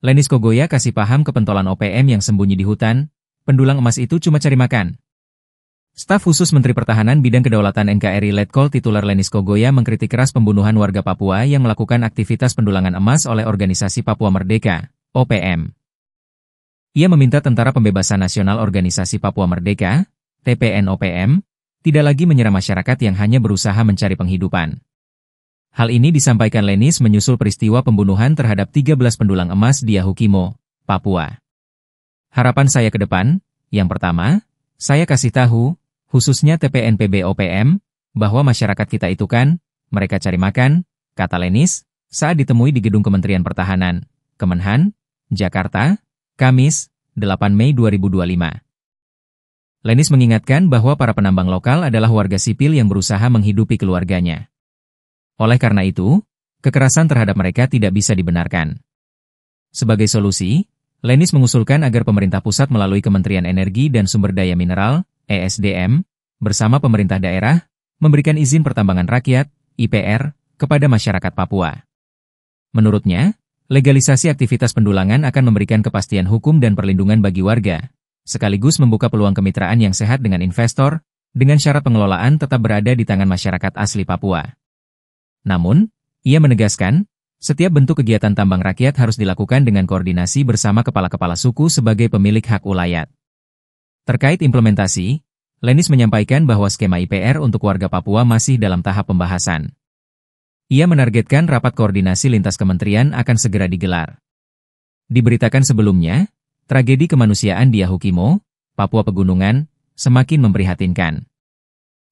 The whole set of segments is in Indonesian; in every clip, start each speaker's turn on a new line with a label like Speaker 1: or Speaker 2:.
Speaker 1: Lenis Kogoya kasih paham ke pentolan OPM yang sembunyi di hutan, pendulang emas itu cuma cari makan. Staf khusus Menteri Pertahanan Bidang Kedaulatan NKRI Letkol tituler Lenis Kogoya mengkritik keras pembunuhan warga Papua yang melakukan aktivitas pendulangan emas oleh Organisasi Papua Merdeka, OPM. Ia meminta Tentara Pembebasan Nasional Organisasi Papua Merdeka, TPN-OPM, tidak lagi menyerang masyarakat yang hanya berusaha mencari penghidupan. Hal ini disampaikan Lenis menyusul peristiwa pembunuhan terhadap 13 pendulang emas di Yahukimo, Papua. Harapan saya ke depan, yang pertama, saya kasih tahu, khususnya TPN-PB OPM, bahwa masyarakat kita itu kan, mereka cari makan, kata Lenis, saat ditemui di Gedung Kementerian Pertahanan, Kemenhan, Jakarta, Kamis, 8 Mei 2025. Lenis mengingatkan bahwa para penambang lokal adalah warga sipil yang berusaha menghidupi keluarganya. Oleh karena itu, kekerasan terhadap mereka tidak bisa dibenarkan. Sebagai solusi, Lenis mengusulkan agar pemerintah pusat melalui Kementerian Energi dan Sumber Daya Mineral, ESDM, bersama pemerintah daerah, memberikan izin pertambangan rakyat, IPR, kepada masyarakat Papua. Menurutnya, legalisasi aktivitas pendulangan akan memberikan kepastian hukum dan perlindungan bagi warga, sekaligus membuka peluang kemitraan yang sehat dengan investor, dengan syarat pengelolaan tetap berada di tangan masyarakat asli Papua. Namun, ia menegaskan, setiap bentuk kegiatan tambang rakyat harus dilakukan dengan koordinasi bersama kepala-kepala suku sebagai pemilik hak ulayat. Terkait implementasi, Lenis menyampaikan bahwa skema IPR untuk warga Papua masih dalam tahap pembahasan. Ia menargetkan rapat koordinasi lintas kementerian akan segera digelar. Diberitakan sebelumnya, tragedi kemanusiaan di Yahukimo, Papua Pegunungan, semakin memprihatinkan.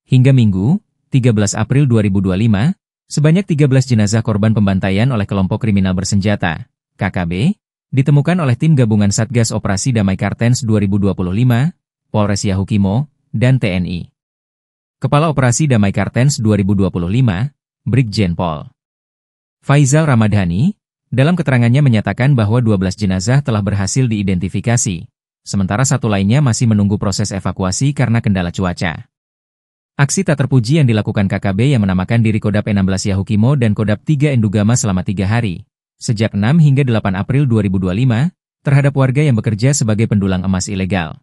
Speaker 1: Hingga Minggu, 13 April 2025, sebanyak 13 jenazah korban pembantaian oleh kelompok kriminal bersenjata, KKB, ditemukan oleh tim gabungan Satgas Operasi Damai Kartens 2025, Polres Yahukimo, dan TNI. Kepala Operasi Damai Kartens 2025, Brigjen Pol Faizal Ramadhani, dalam keterangannya menyatakan bahwa 12 jenazah telah berhasil diidentifikasi, sementara satu lainnya masih menunggu proses evakuasi karena kendala cuaca. Aksi tak terpuji yang dilakukan KKB yang menamakan diri Kodap 16 Yahukimo dan Kodap 3 Endugama selama 3 hari, sejak 6 hingga 8 April 2025, terhadap warga yang bekerja sebagai pendulang emas ilegal.